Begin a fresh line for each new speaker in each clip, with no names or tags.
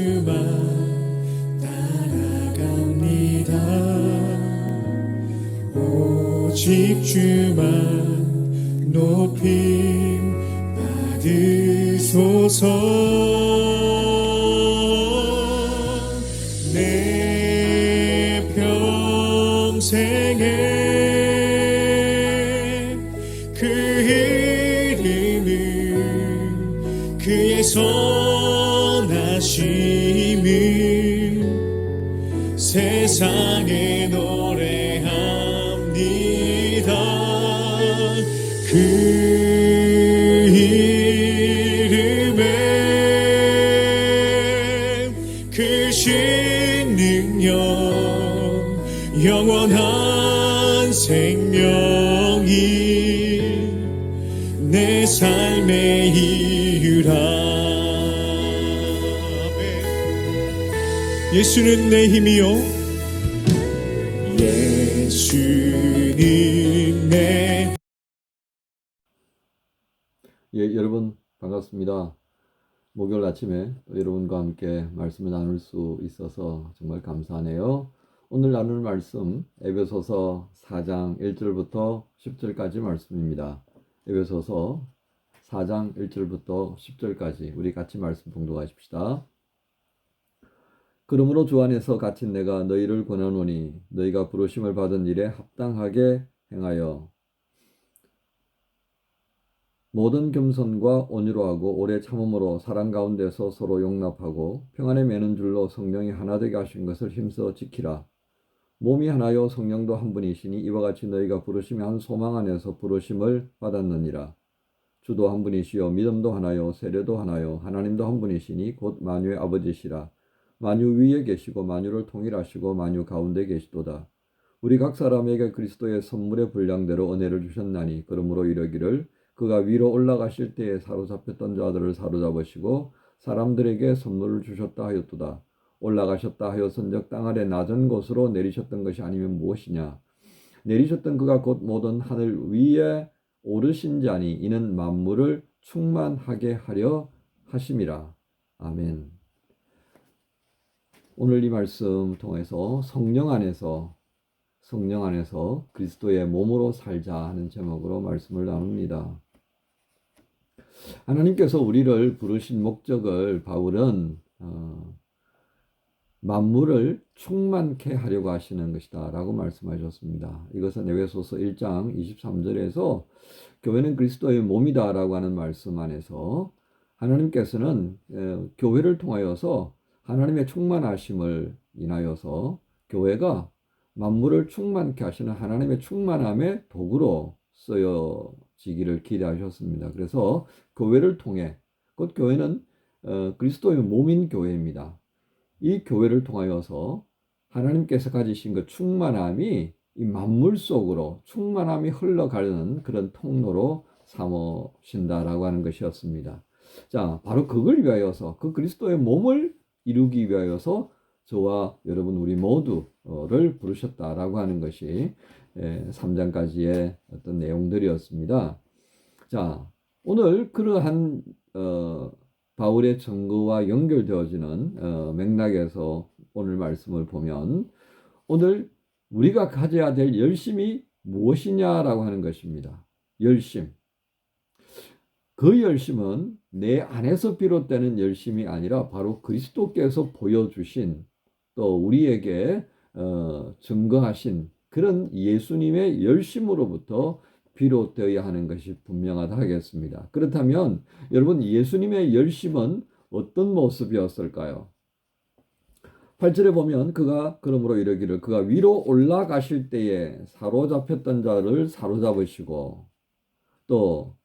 주만 따라갑니다. 오직 주만 높임 받으소서. 내 평생에 그 이름은 그의 선하심을 세상에 노래합니다. 그 이름에 크신 능력 영원한 생명이 내 삶의 이유라. 예수는 내 힘이요 예수님 내.
여러분 반갑습니다. 목요일 아침에 여러분과 함께 말씀을 나눌 수 있어서 정말 감사하네요. 오늘 나눌 말씀 에베소서 4장 1절부터 10절까지 말씀입니다. 에베소서 4장 1절부터 10절까지 우리 같이 말씀 봉독하십시다. 그러므로 주 안에서 갇힌 내가 너희를 권하노니 너희가 부르심을 받은 일에 합당하게 행하여 모든 겸손과 온유로 하고 오래 참음으로 사랑 가운데서 서로 용납하고 평안에 매는 줄로 성령이 하나 되게 하신 것을 힘써 지키라. 몸이 하나요 성령도 한 분이시니 이와 같이 너희가 부르심의 한 소망 안에서 부르심을 받았느니라. 주도 한 분이시요 믿음도 하나요 세례도 하나요 하나님도 한 분이시니 곧 만유의 아버지시라. 만유 위에 계시고 만유를 통일하시고 만유 가운데 계시도다. 우리 각 사람에게 그리스도의 선물의 분량대로 은혜를 주셨나니 그러므로 이러기를 그가 위로 올라가실 때에 사로잡혔던 자들을 사로잡으시고 사람들에게 선물을 주셨다 하였도다. 올라가셨다 하였은즉 땅 아래 낮은 곳으로 내리셨던 것이 아니면 무엇이냐. 내리셨던 그가 곧 모든 하늘 위에 오르신 자니 이는 만물을 충만하게 하려 하심이라. 아멘. 오늘 이 말씀 통해서 성령 안에서 그리스도의 몸으로 살자 하는 제목으로 말씀을 나눕니다. 하나님께서 우리를 부르신 목적을 바울은 만물을 충만케 하려고 하시는 것이다 라고 말씀하셨습니다. 이것은 에베소서 1장 23절에서 교회는 그리스도의 몸이다 라고 하는 말씀 안에서 하나님께서는 교회를 통하여서 하나님의 충만하심을 인하여서 교회가 만물을 충만케 하시는 하나님의 충만함의 도구로 쓰여지기를 기대하셨습니다. 그래서 교회를 통해, 곧 교회는 그리스도의 몸인 교회입니다. 이 교회를 통하여서 하나님께서 가지신 그 충만함이 이 만물 속으로 충만함이 흘러가는 그런 통로로 삼으신다라고 하는 것이었습니다. 자, 바로 그걸 위하여서 그 그리스도의 몸을 이루기 위하여서 저와 여러분 우리 모두를 부르셨다라고 하는 것이 3장까지의 어떤 내용들이었습니다. 자, 오늘 그러한 바울의 증거와 연결되어지는 맥락에서 오늘 말씀을 보면 오늘 우리가 가져야 될 열심이 무엇이냐라고 하는 것입니다. 열심. 그 열심은 내 안에서 비롯되는 열심이 아니라 바로 그리스도께서 보여주신 또 우리에게 증거하신 그런 예수님의 열심으로부터 비롯되어야 하는 것이 분명하다 하겠습니다. 그렇다면 여러분 예수님의 열심은 어떤 모습이었을까요? 8절에 보면 그가 그러므로 이르기를 그가 위로 올라가실 때에 사로잡혔던 자를 사로잡으시고 또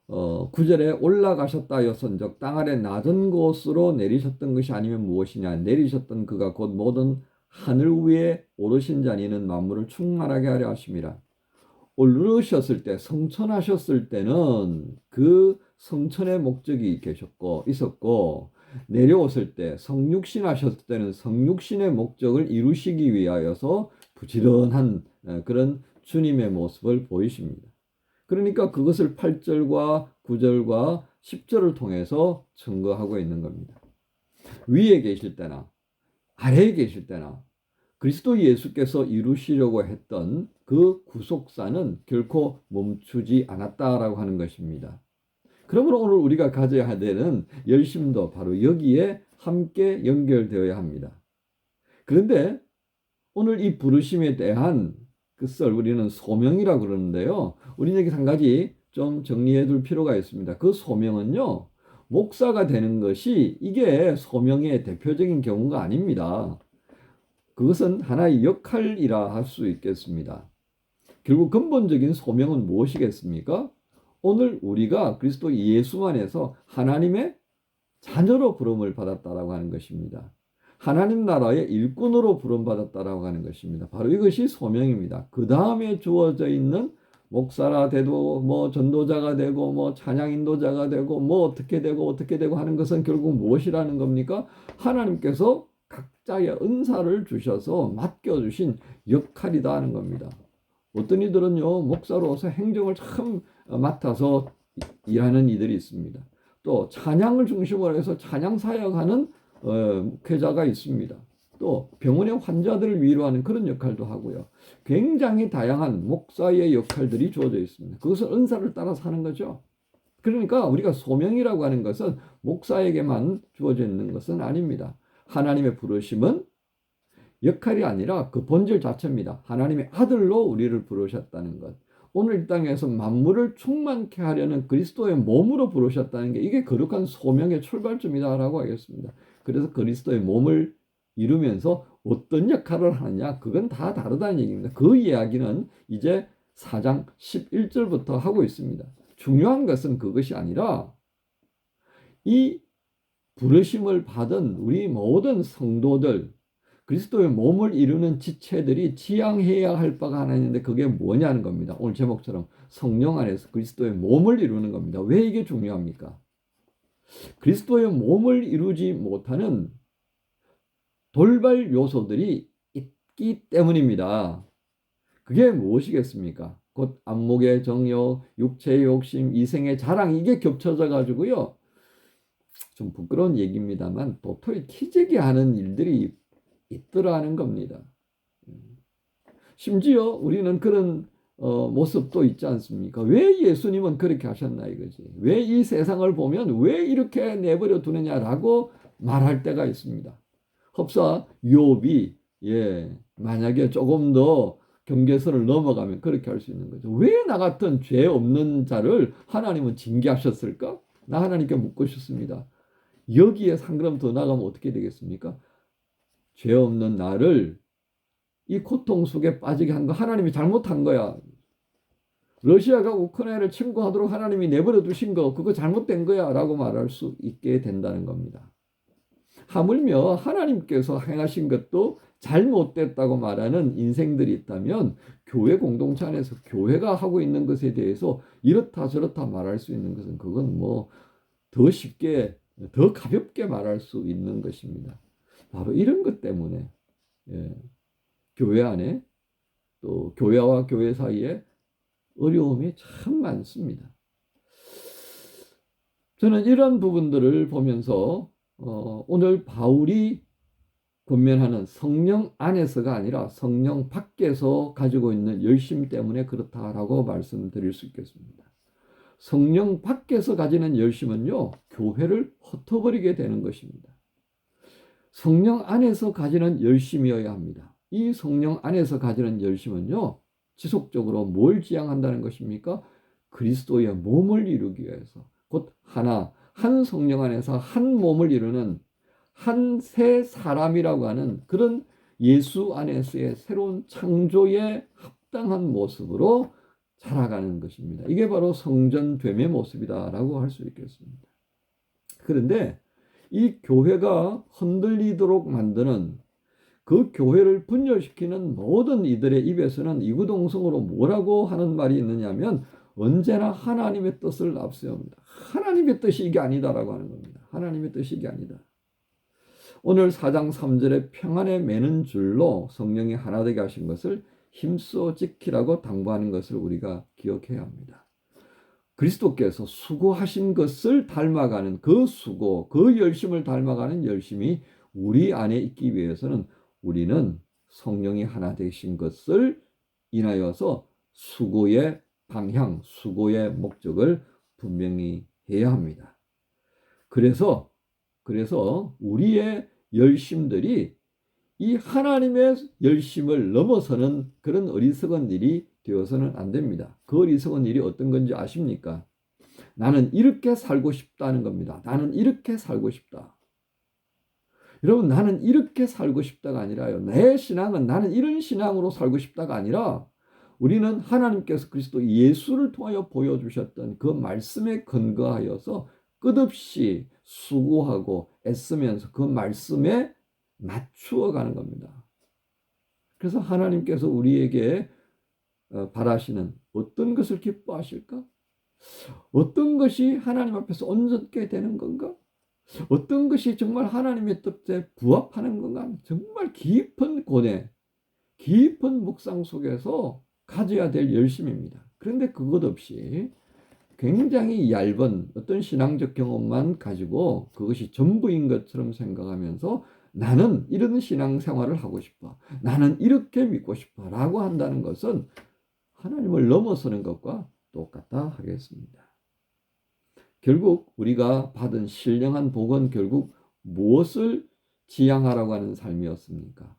9절에 올라가셨다 하였은즉 땅 아래 낮은 곳으로 내리셨던 것이 아니면 무엇이냐. 내리셨던 그가 곧 모든 하늘 위에 오르신 자니는 만물을 충만하게 하려 하심이라. 오르셨을 때 성천하셨을 때는 그 성천의 목적이 있었고 내려오실 때 성육신 하셨을 때는 성육신의 목적을 이루시기 위하여서 부지런한 그런 주님의 모습을 보이십니다. 그러니까 그것을 8절과 9절과 10절을 통해서 증거하고 있는 겁니다. 위에 계실 때나 아래에 계실 때나 그리스도 예수께서 이루시려고 했던 그 구속사는 결코 멈추지 않았다라고 하는 것입니다. 그러므로 오늘 우리가 가져야 되는 열심도 바로 여기에 함께 연결되어야 합니다. 그런데 오늘 이 부르심에 대한 것을 우리는 소명이라고 그러는데요. 우리는 여기 한 가지 좀 정리해 둘 필요가 있습니다. 그 소명은요, 목사가 되는 것이 이게 소명의 대표적인 경우가 아닙니다. 그것은 하나의 역할이라 할 수 있겠습니다. 결국 근본적인 소명은 무엇이겠습니까? 오늘 우리가 그리스도 예수 안에서 하나님의 자녀로 부름을 받았다라고 하는 것입니다. 하나님 나라의 일꾼으로 부름받았다라고 하는 것입니다. 바로 이것이 소명입니다. 그 다음에 주어져 있는 목사가 되고 뭐 전도자가 되고 뭐 찬양 인도자가 되고 뭐 어떻게 되고 하는 것은 결국 무엇이라는 겁니까? 하나님께서 각자의 은사를 주셔서 맡겨주신 역할이다 하는 겁니다. 어떤 이들은요, 목사로서 행정을 참 맡아서 일하는 이들이 있습니다. 또 찬양을 중심으로 해서 찬양 사역하는 목회자가 있습니다. 또 병원의 환자들을 위로하는 그런 역할도 하고요. 굉장히 다양한 목사의 역할들이 주어져 있습니다. 그것은 은사를 따라서 하는 거죠. 그러니까 우리가 소명이라고 하는 것은 목사에게만 주어져 있는 것은 아닙니다. 하나님의 부르심은 역할이 아니라 그 본질 자체입니다. 하나님의 아들로 우리를 부르셨다는 것. 오늘 이 땅에서 만물을 충만케 하려는 그리스도의 몸으로 부르셨다는 게 이게 거룩한 소명의 출발점이다라고 하겠습니다. 그래서 그리스도의 몸을 이루면서 어떤 역할을 하느냐 그건 다 다르다는 얘기입니다. 그 이야기는 이제 4장 11절부터 하고 있습니다. 중요한 것은 그것이 아니라 이 부르심을 받은 우리 모든 성도들 그리스도의 몸을 이루는 지체들이 지향해야 할 바가 하나 있는데 그게 뭐냐는 겁니다. 오늘 제목처럼 성령 안에서 그리스도의 몸을 이루는 겁니다. 왜 이게 중요합니까? 그리스도의 몸을 이루지 못하는 돌발 요소들이 있기 때문입니다. 그게 무엇이겠습니까? 곧 안목의 정욕, 육체의 욕심, 이생의 자랑 이게 겹쳐져 가지고요. 좀 부끄러운 얘기입니다만 도토리 키재기 하는 일들이 있더라는 겁니다. 심지어 우리는 그런 모습도 있지 않습니까? 왜 예수님은 그렇게 하셨나 이거지. 왜 이 세상을 보면 왜 이렇게 내버려 두느냐라고 말할 때가 있습니다. 흡사 욥이 만약에 조금 더 경계선을 넘어가면 그렇게 할 수 있는 거죠. 왜 나 같은 죄 없는 자를 하나님은 징계하셨을까? 나 하나님께 묻고 싶습니다. 여기에 한 걸음 더 나가면 어떻게 되겠습니까? 죄 없는 나를 이 고통 속에 빠지게 한 거 하나님이 잘못한 거야. 러시아가 우크라이나를 침공하도록 하나님이 내버려 두신 거 그거 잘못된 거야 라고 말할 수 있게 된다는 겁니다. 하물며 하나님께서 행하신 것도 잘못됐다고 말하는 인생들이 있다면 교회 공동체 안에서 교회가 하고 있는 것에 대해서 이렇다 저렇다 말할 수 있는 것은 그건 뭐 더 쉽게 더 가볍게 말할 수 있는 것입니다. 바로 이런 것 때문에 교회 안에 또 교회와 교회 사이에 어려움이 참 많습니다. 저는 이런 부분들을 보면서 오늘 바울이 권면하는 성령 안에서가 아니라 성령 밖에서 가지고 있는 열심 때문에 그렇다라고 말씀드릴 수 있겠습니다. 성령 밖에서 가지는 열심은요, 교회를 흩어버리게 되는 것입니다. 성령 안에서 가지는 열심이어야 합니다. 이 성령 안에서 가지는 열심은요, 지속적으로 뭘 지향한다는 것입니까? 그리스도의 몸을 이루기 위해서, 곧 한 성령 안에서 한 몸을 이루는 한 새 사람이라고 하는 그런 예수 안에서의 새로운 창조에 합당한 모습으로 자라가는 것입니다. 이게 바로 성전됨의 모습이다라고 할 수 있겠습니다. 그런데 이 교회가 흔들리도록 만드는 그 교회를 분열시키는 모든 이들의 입에서는 이구동성으로 뭐라고 하는 말이 있느냐면 언제나 하나님의 뜻을 앞세웁니다. 하나님의 뜻이 이게 아니다라고 하는 겁니다. 하나님의 뜻이 이게 아니다. 오늘 4장 3절에 평안에 매는 줄로 성령이 하나 되게 하신 것을 힘써 지키라고 당부하는 것을 우리가 기억해야 합니다. 그리스도께서 수고하신 것을 닮아가는 그 수고, 그 열심을 닮아가는 열심이 우리 안에 있기 위해서는 우리는 성령이 하나 되신 것을 인하여서 수고의 방향, 수고의 목적을 분명히 해야 합니다. 그래서 우리의 열심들이 이 하나님의 열심을 넘어서는 그런 어리석은 일이 되어서는 안 됩니다. 그 어리석은 일이 어떤 건지 아십니까? 나는 이렇게 살고 싶다는 겁니다. 나는 이렇게 살고 싶다. 여러분, 나는 이렇게 살고 싶다가 아니라요. 내 신앙은 나는 이런 신앙으로 살고 싶다가 아니라 우리는 하나님께서 그리스도 예수를 통하여 보여주셨던 그 말씀에 근거하여서 끝없이 수고하고 애쓰면서 그 말씀에 맞추어 가는 겁니다. 그래서 하나님께서 우리에게 바라시는 어떤 것을 기뻐하실까? 어떤 것이 하나님 앞에서 온전케 되는 건가? 어떤 것이 정말 하나님의 뜻에 부합하는 건가? 정말 깊은 고뇌, 깊은 묵상 속에서 가져야 될 열심입니다. 그런데 그것 없이 굉장히 얇은 어떤 신앙적 경험만 가지고 그것이 전부인 것처럼 생각하면서 나는 이런 신앙생활을 하고 싶어. 나는 이렇게 믿고 싶어. 라고 한다는 것은 하나님을 넘어서는 것과 똑같다 하겠습니다. 결국 우리가 받은 신령한 복은 결국 무엇을 지향하라고 하는 삶이었습니까?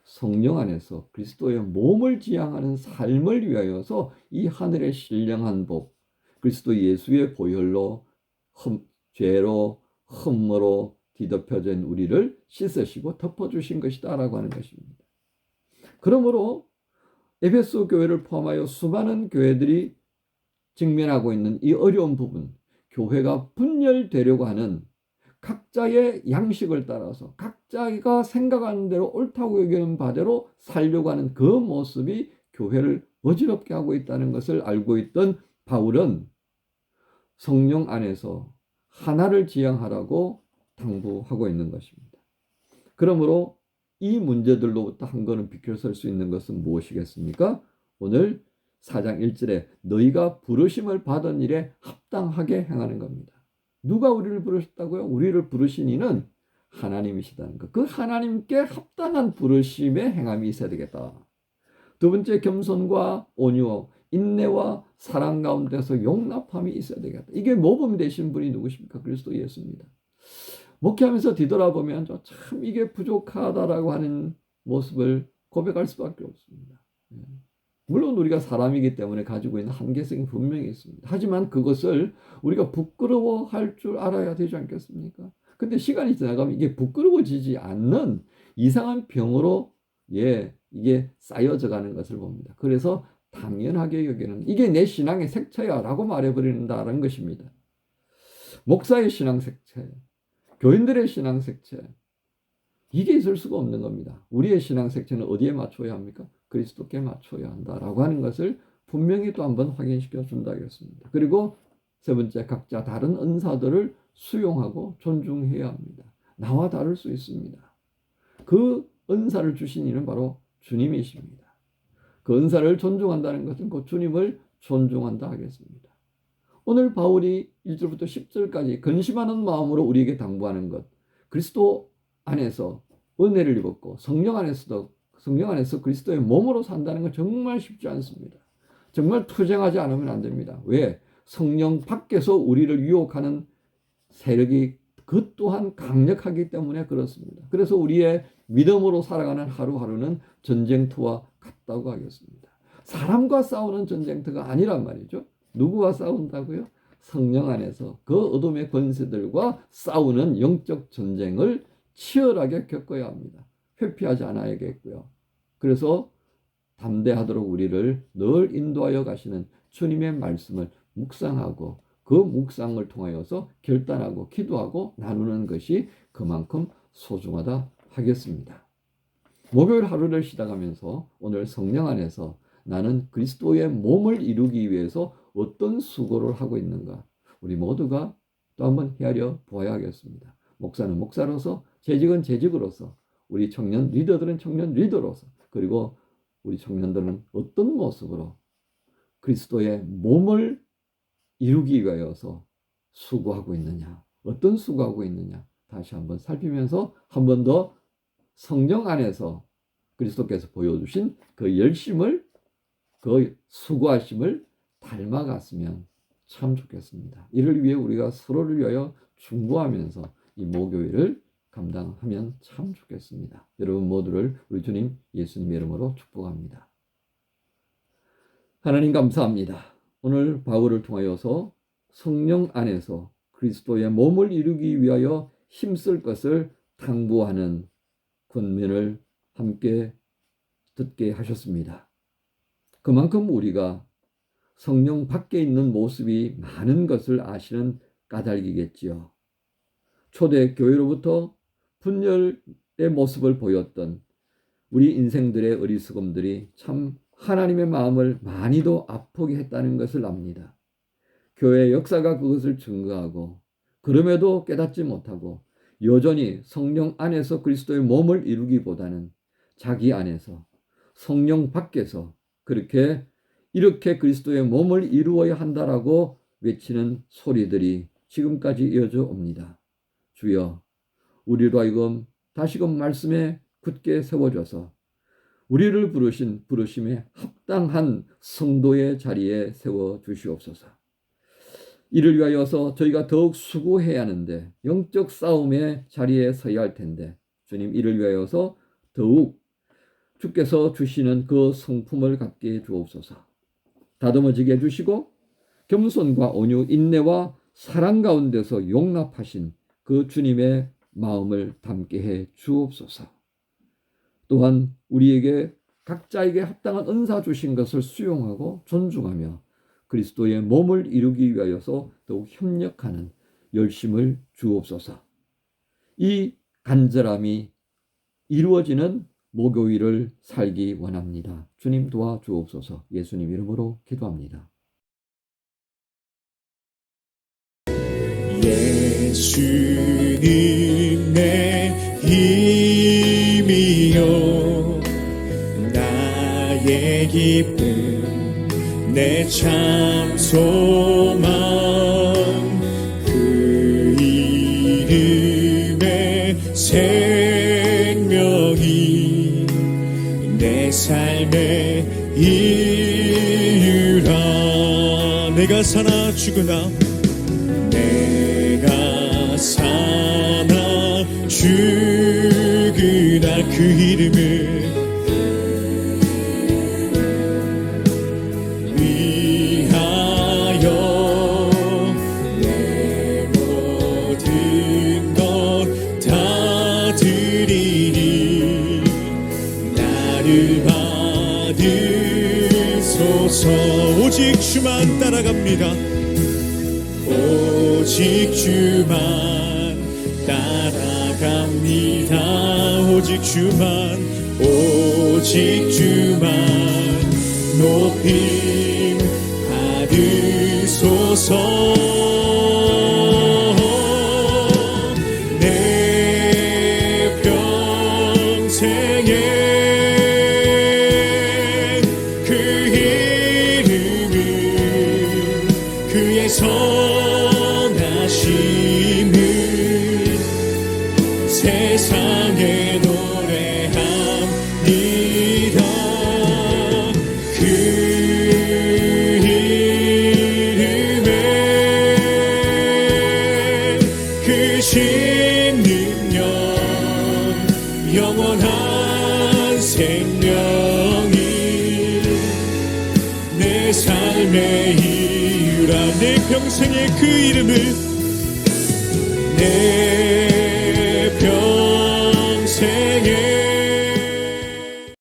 성령 안에서 그리스도의 몸을 지향하는 삶을 위하여서 이 하늘의 신령한 복, 그리스도 예수의 보혈로 죄로 흠으로 뒤덮여진 우리를 씻으시고 덮어주신 것이다 라고 하는 것입니다. 그러므로 에베소 교회를 포함하여 수많은 교회들이 직면하고 있는 이 어려운 부분, 교회가 분열되려고 하는 각자의 양식을 따라서 각자가 생각하는 대로 옳다고 여기는 바대로 살려고 하는 그 모습이 교회를 어지럽게 하고 있다는 것을 알고 있던 바울은 성령 안에서 하나를 지향하라고 당부하고 있는 것입니다. 그러므로 이 문제들로부터 한 걸음 비켜설 수 있는 것은 무엇이겠습니까? 오늘 4장 1절에 너희가 부르심을 받은 일에 합당하게 행하는 겁니다. 누가 우리를 부르셨다고요? 우리를 부르신 이는 하나님이시다는 것. 그 하나님께 합당한 부르심의 행함이 있어야 되겠다. 두 번째, 겸손과 온유, 인내와 사랑 가운데서 용납함이 있어야 되겠다. 이게 모범이 되신 분이 누구십니까? 그리스도 예수입니다. 목회하면서 뒤돌아보면 참 이게 부족하다라고 하는 모습을 고백할 수밖에 없습니다. 물론 우리가 사람이기 때문에 가지고 있는 한계성이 분명히 있습니다. 하지만 그것을 우리가 부끄러워할 줄 알아야 되지 않겠습니까? 근데 시간이 지나가면 이게 부끄러워지지 않는 이상한 병으로 이게 쌓여져 가는 것을 봅니다. 그래서 당연하게 여기는 이게 내 신앙의 색채야 라고 말해버린다는 것입니다. 목사의 신앙 색채, 교인들의 신앙 색채, 이게 있을 수가 없는 겁니다. 우리의 신앙 색채는 어디에 맞춰야 합니까? 그리스도께 맞춰야 한다라고 하는 것을 분명히 또 한번 확인시켜 준다겠습니다. 그리고 세 번째, 각자 다른 은사들을 수용하고 존중해야 합니다. 나와 다를 수 있습니다. 그 은사를 주신 이는 바로 주님이십니다. 그 은사를 존중한다는 것은 그 주님을 존중한다 하겠습니다. 오늘 바울이 1절부터 10절까지 근심하는 마음으로 우리에게 당부하는 것, 그리스도 안에서 은혜를 입었고 성령 안에서 그리스도의 몸으로 산다는 건 정말 쉽지 않습니다. 정말 투쟁하지 않으면 안 됩니다. 왜? 성령 밖에서 우리를 유혹하는 세력이 그 또한 강력하기 때문에 그렇습니다. 그래서 우리의 믿음으로 살아가는 하루하루는 전쟁터와 같다고 하겠습니다. 사람과 싸우는 전쟁터가 아니란 말이죠. 누구와 싸운다고요? 성령 안에서 그 어둠의 권세들과 싸우는 영적 전쟁을 치열하게 겪어야 합니다. 회피하지 않아야겠고요. 그래서 담대하도록 우리를 늘 인도하여 가시는 주님의 말씀을 묵상하고 그 묵상을 통하여서 결단하고 기도하고 나누는 것이 그만큼 소중하다 하겠습니다. 목요일 하루를 시작하면서 오늘 성령 안에서 나는 그리스도의 몸을 이루기 위해서 어떤 수고를 하고 있는가, 우리 모두가 또 한번 헤아려 보아야 하겠습니다. 목사는 목사로서, 재직은 재직으로서, 우리 청년 리더들은 청년 리더로서, 그리고 우리 청년들은 어떤 모습으로 그리스도의 몸을 이루기 위하여서 수고하고 있느냐, 어떤 수고하고 있느냐 다시 한번 살피면서 한 번 더 성령 안에서 그리스도께서 보여주신 그 열심을, 그 수고하심을 닮아갔으면 참 좋겠습니다. 이를 위해 우리가 서로를 위하여 중보하면서 이 모교회를 감당하면 참 좋겠습니다. 여러분 모두를 우리 주님 예수님의 이름으로 축복합니다. 하나님 감사합니다. 오늘 바울을 통하여서 성령 안에서 그리스도의 몸을 이루기 위하여 힘쓸 것을 당부하는 권면을 함께 듣게 하셨습니다. 그만큼 우리가 성령 밖에 있는 모습이 많은 것을 아시는 까닭이겠지요. 초대 교회로부터 분열의 모습을 보였던 우리 인생들의 어리석음들이 참 하나님의 마음을 많이도 아프게 했다는 것을 압니다. 교회의 역사가 그것을 증거하고 그럼에도 깨닫지 못하고 여전히 성령 안에서 그리스도의 몸을 이루기보다는 자기 안에서 성령 밖에서 이렇게 그리스도의 몸을 이루어야 한다라고 외치는 소리들이 지금까지 이어져 옵니다. 주여, 우리로 하여금 다시금 말씀에 굳게 세워줘서 우리를 부르신 부르심에 합당한 성도의 자리에 세워주시옵소서. 이를 위하여서 저희가 더욱 수고해야 하는데 영적 싸움의 자리에 서야 할 텐데 주님, 이를 위하여서 더욱 주께서 주시는 그 성품을 갖게 해 주옵소서. 다듬어지게 해주시고 겸손과 온유, 인내와 사랑 가운데서 용납하신 그 주님의 마음을 담게 해 주옵소서. 또한 우리에게 각자에게 합당한 은사 주신 것을 수용하고 존중하며 그리스도의 몸을 이루기 위하여서 더욱 협력하는 열심을 주옵소서. 이 간절함이 이루어지는 모교일을 살기 원합니다. 주님 도와주옵소서. 예수님 이름으로 기도합니다.
예수님 내 힘이요 나의 기쁨 내 참 소망 그 이름의 생명이 내 삶의 이유라. 내가 사나 죽으나 내가 사나 죽으나 그 이름을 오직 주만 따라갑니다. 오직 주만 따라갑니다. 오직 주만 높임 받으소서. 내 평생에 선하심을 세상에 노래합니다. 그 이름에 크신 능력 영원한 생명이 내 삶의 내 평생의 그 이름을 내